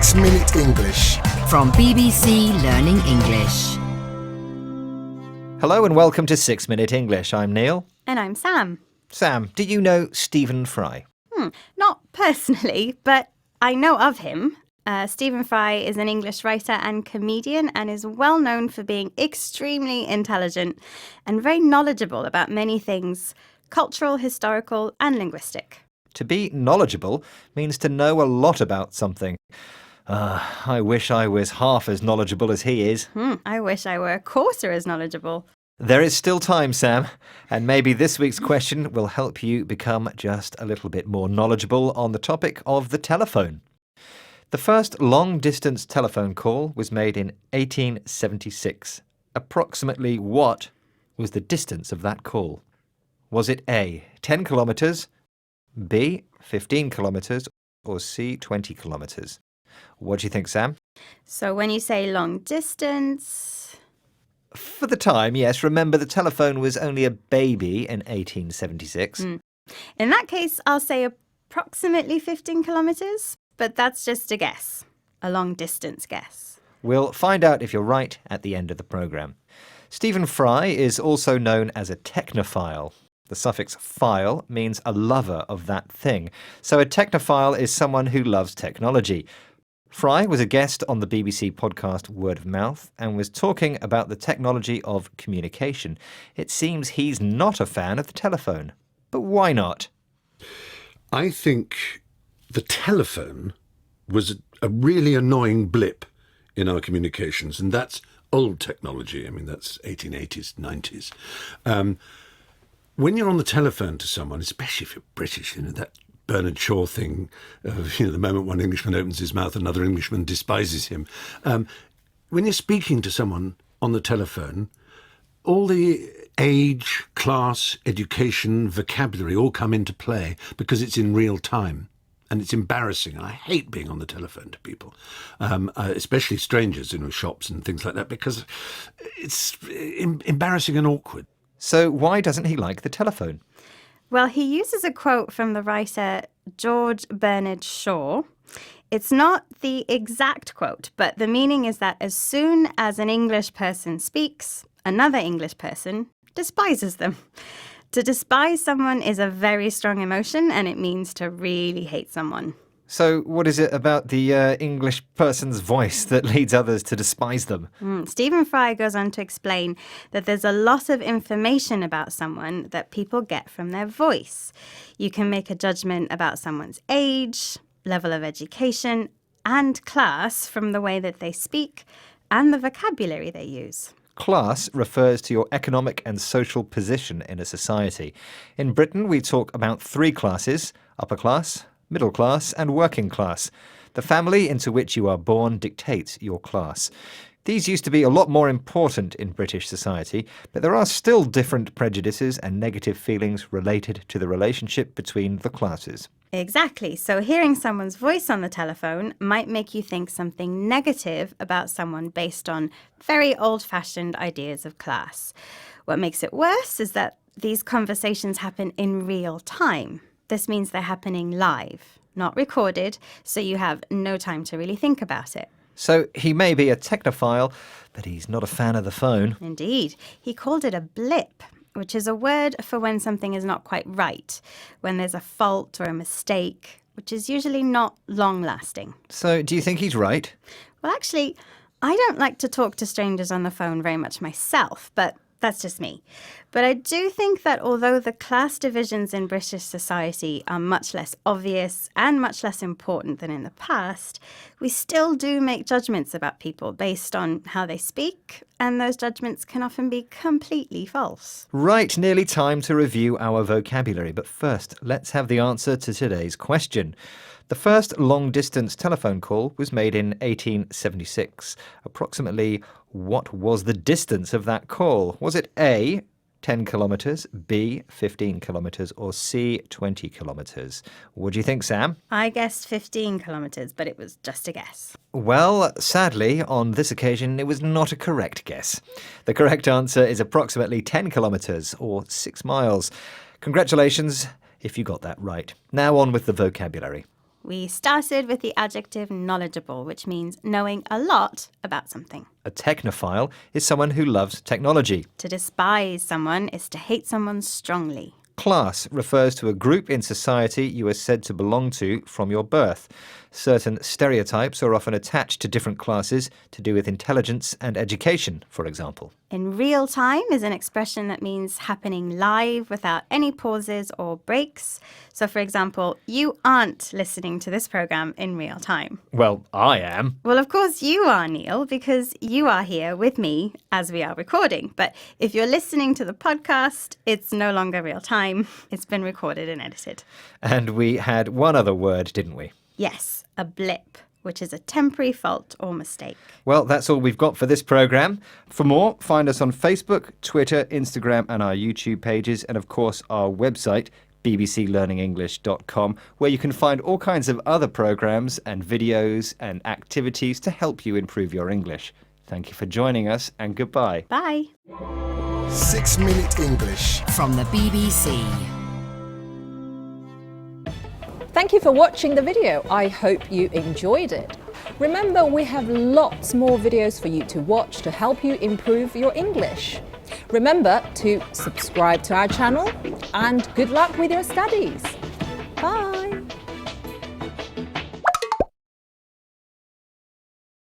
6 Minute English. From BBC Learning English. Hello and welcome to 6 Minute English. I'm Neil. And I'm Sam. Sam, do you know Stephen Fry? Not personally, but I know of him. Stephen Fry is an English writer and comedian and is well known for being extremely intelligent and very knowledgeable about many things, cultural, historical and linguistic. To be knowledgeable means to know a lot about something. I wish I was half as knowledgeable as he is. I wish I were a quarter as knowledgeable. There is still time, Sam, and maybe this week's question will help you become just a little bit more knowledgeable on the topic of the telephone. The first long-distance telephone call was made in 1876. Approximately what was the distance of that call? Was it A, 10 kilometres, B, 15 kilometres, or C, 20 kilometres? What do you think, Sam? So when you say long distance... For the time, yes. Remember, the telephone was only a baby in 1876. In that case, I'll say approximately 15 kilometres, but that's just a guess. A long distance guess. We'll find out if you're right at the end of the programme. Stephen Fry is also known as a technophile. The suffix phile means a lover of that thing. So a technophile is someone who loves technology. Fry was a guest on the BBC podcast Word of Mouth and was talking about the technology of communication. It seems he's not a fan of the telephone. But why not? I think the telephone was a really annoying blip in our communications, and that's old technology. I mean, that's 1880s, 90s. When you're on the telephone to someone, especially if you're British, that Bernard Shaw thing of, the moment one Englishman opens his mouth, another Englishman despises him. When you're speaking to someone on the telephone, all the age, class, education, vocabulary all come into play because it's in real time. And it's embarrassing. I hate being on the telephone to people, especially strangers in shops and things like that, because it's embarrassing and awkward. So why doesn't he like the telephone? Well, he uses a quote from the writer George Bernard Shaw. It's not the exact quote, but the meaning is that as soon as an English person speaks, another English person despises them. To despise someone is a very strong emotion, and it means to really hate someone. So what is it about the English person's voice that leads others to despise them? Stephen Fry goes on to explain that there's a lot of information about someone that people get from their voice. You can make a judgment about someone's age, level of education, and class from the way that they speak and the vocabulary they use. Class refers to your economic and social position in a society. In Britain, we talk about 3 classes: upper class, middle class and working class. The family into which you are born dictates your class. These used to be a lot more important in British society, but there are still different prejudices and negative feelings related to the relationship between the classes. Exactly. So hearing someone's voice on the telephone might make you think something negative about someone based on very old-fashioned ideas of class. What makes it worse is that these conversations happen in real time. This means they're happening live, not recorded, so you have no time to really think about it. So he may be a technophile, but he's not a fan of the phone. Indeed. He called it a blip, which is a word for when something is not quite right, when there's a fault or a mistake, which is usually not long-lasting. So do you think he's right? Well, actually, I don't like to talk to strangers on the phone very much myself, but that's just me. But I do think that although the class divisions in British society are much less obvious and much less important than in the past, we still do make judgments about people based on how they speak, and those judgments can often be completely false. Right, nearly time to review our vocabulary. But first, let's have the answer to today's question. The first long-distance telephone call was made in 1876. Approximately, what was the distance of that call? Was it A, 10 kilometres, B, 15 kilometres, or C, 20 kilometres? What do you think, Sam? I guessed 15 kilometres, but it was just a guess. Well, sadly, on this occasion, it was not a correct guess. The correct answer is approximately 10 kilometres, or 6 miles. Congratulations if you got that right. Now on with the vocabulary. We started with the adjective knowledgeable, which means knowing a lot about something. A technophile is someone who loves technology. To despise someone is to hate someone strongly. Class refers to a group in society you are said to belong to from your birth. Certain stereotypes are often attached to different classes to do with intelligence and education, for example. In real time is an expression that means happening live without any pauses or breaks. So, for example, you aren't listening to this program in real time. Well, I am. Well, of course you are, Neil, because you are here with me as we are recording. But if you're listening to the podcast, it's no longer real time. It's been recorded and edited. And we had one other word, didn't we? Yes, a blip, which is a temporary fault or mistake. Well, that's all we've got for this programme. For more, find us on Facebook, Twitter, Instagram and our YouTube pages, and of course our website, bbclearningenglish.com, where you can find all kinds of other programmes and videos and activities to help you improve your English. Thank you for joining us, and goodbye. Bye. 6 Minute English. From the BBC. Thank you for watching the video. I hope you enjoyed it. Remember, we have lots more videos for you to watch to help you improve your English. Remember to subscribe to our channel and good luck with your studies.